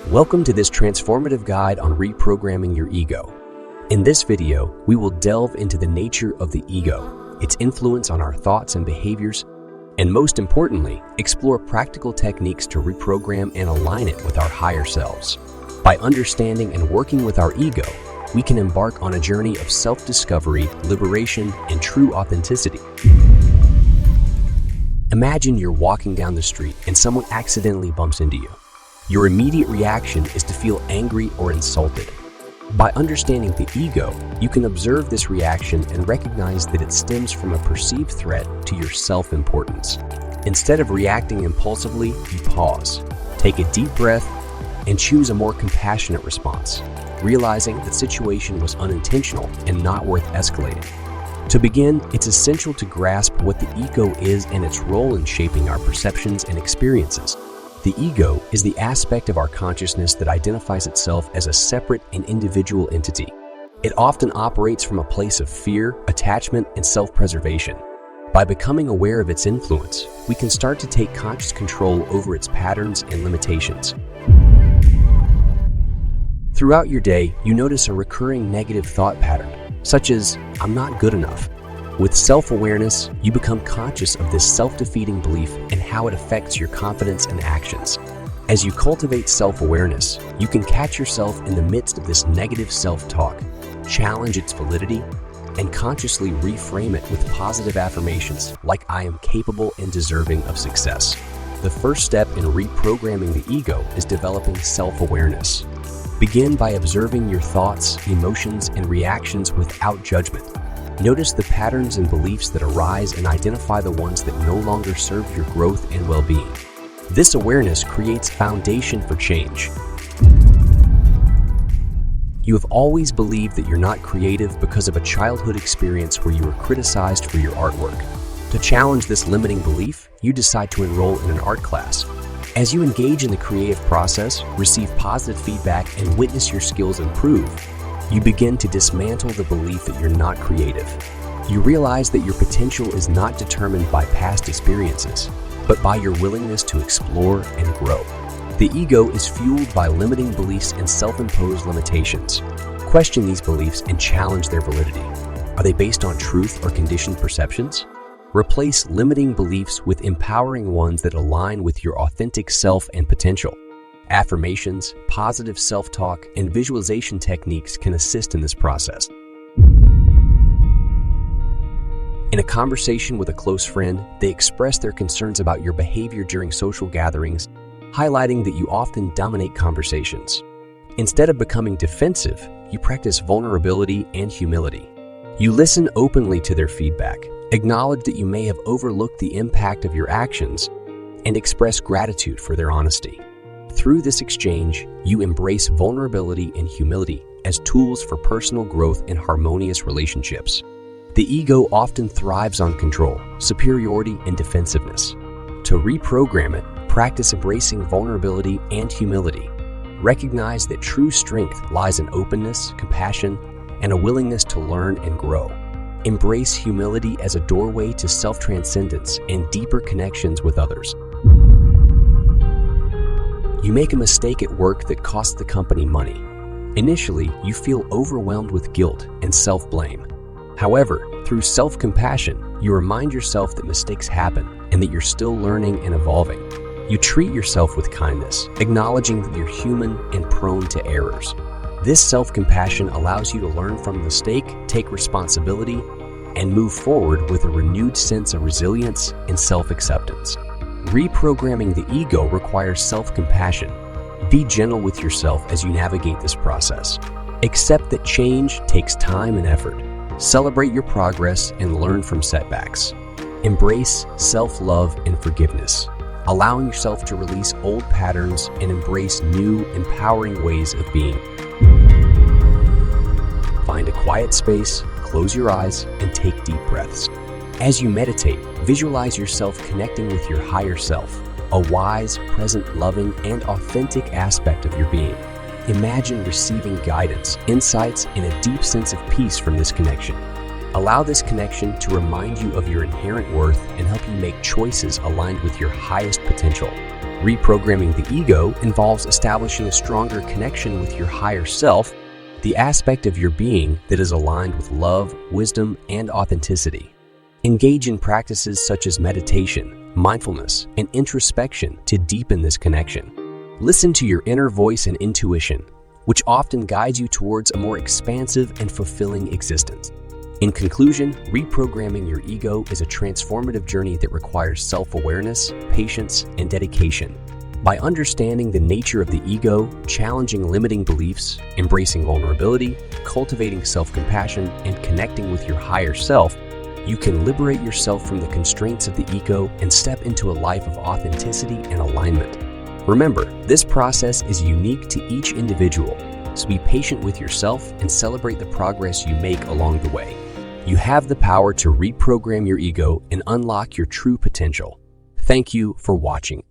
Welcome to this transformative guide on reprogramming your ego. In this video, we will delve into the nature of the ego, its influence on our thoughts and behaviors, and most importantly, explore practical techniques to reprogram and align it with our higher selves. By understanding and working with our ego, we can embark on a journey of self-discovery, liberation, and true authenticity. Imagine you're walking down the street and someone accidentally bumps into you. Your immediate reaction is to feel angry or insulted. By understanding the ego, you can observe this reaction and recognize that it stems from a perceived threat to your self-importance. Instead of reacting impulsively, you pause, take a deep breath, and choose a more compassionate response, realizing the situation was unintentional and not worth escalating. To begin, it's essential to grasp what the ego is and its role in shaping our perceptions and experiences. The ego is the aspect of our consciousness that identifies itself as a separate and individual entity. It often operates from a place of fear, attachment, and self-preservation. By becoming aware of its influence, we can start to take conscious control over its patterns and limitations. Throughout your day, you notice a recurring negative thought pattern, such as, "I'm not good enough." With self-awareness, you become conscious of this self-defeating belief and how it affects your confidence and actions. As you cultivate self-awareness, you can catch yourself in the midst of this negative self-talk, challenge its validity, and consciously reframe it with positive affirmations like "I am capable and deserving of success." The first step in reprogramming the ego is developing self-awareness. Begin by observing your thoughts, emotions, and reactions without judgment. Notice the patterns and beliefs that arise and identify the ones that no longer serve your growth and well-being. This awareness creates foundation for change. You have always believed that you're not creative because of a childhood experience where you were criticized for your artwork. To challenge this limiting belief, you decide to enroll in an art class. As you engage in the creative process, receive positive feedback, and witness your skills improve, you begin to dismantle the belief that you're not creative. You realize that your potential is not determined by past experiences, but by your willingness to explore and grow. The ego is fueled by limiting beliefs and self-imposed limitations. Question these beliefs and challenge their validity. Are they based on truth or conditioned perceptions? Replace limiting beliefs with empowering ones that align with your authentic self and potential. Affirmations, positive self-talk, and visualization techniques can assist in this process. In a conversation with a close friend, they express their concerns about your behavior during social gatherings, highlighting that you often dominate conversations. Instead of becoming defensive, you practice vulnerability and humility. You listen openly to their feedback, acknowledge that you may have overlooked the impact of your actions, and express gratitude for their honesty. Through this exchange, you embrace vulnerability and humility as tools for personal growth and harmonious relationships. The ego often thrives on control, superiority, and defensiveness. To reprogram it, practice embracing vulnerability and humility. Recognize that true strength lies in openness, compassion, and a willingness to learn and grow. Embrace humility as a doorway to self-transcendence and deeper connections with others. You make a mistake at work that costs the company money. Initially, you feel overwhelmed with guilt and self-blame. However, through self-compassion, you remind yourself that mistakes happen and that you're still learning and evolving. You treat yourself with kindness, acknowledging that you're human and prone to errors. This self-compassion allows you to learn from the mistake, take responsibility, and move forward with a renewed sense of resilience and self-acceptance. Reprogramming the ego requires self-compassion. Be gentle with yourself as you navigate this process. Accept that change takes time and effort. Celebrate your progress and learn from setbacks. Embrace self-love and forgiveness, allowing yourself to release old patterns and embrace new, empowering ways of being. Find a quiet space, close your eyes, and take deep breaths. As you meditate, visualize yourself connecting with your higher self, a wise, present, loving, and authentic aspect of your being. Imagine receiving guidance, insights, and a deep sense of peace from this connection. Allow this connection to remind you of your inherent worth and help you make choices aligned with your highest potential. Reprogramming the ego involves establishing a stronger connection with your higher self, the aspect of your being that is aligned with love, wisdom, and authenticity. Engage in practices such as meditation, mindfulness, and introspection to deepen this connection. Listen to your inner voice and intuition, which often guides you towards a more expansive and fulfilling existence. In conclusion, reprogramming your ego is a transformative journey that requires self-awareness, patience, and dedication. By understanding the nature of the ego, challenging limiting beliefs, embracing vulnerability, cultivating self-compassion, and connecting with your higher self, you can liberate yourself from the constraints of the ego and step into a life of authenticity and alignment. Remember, this process is unique to each individual, so be patient with yourself and celebrate the progress you make along the way. You have the power to reprogram your ego and unlock your true potential. Thank you for watching.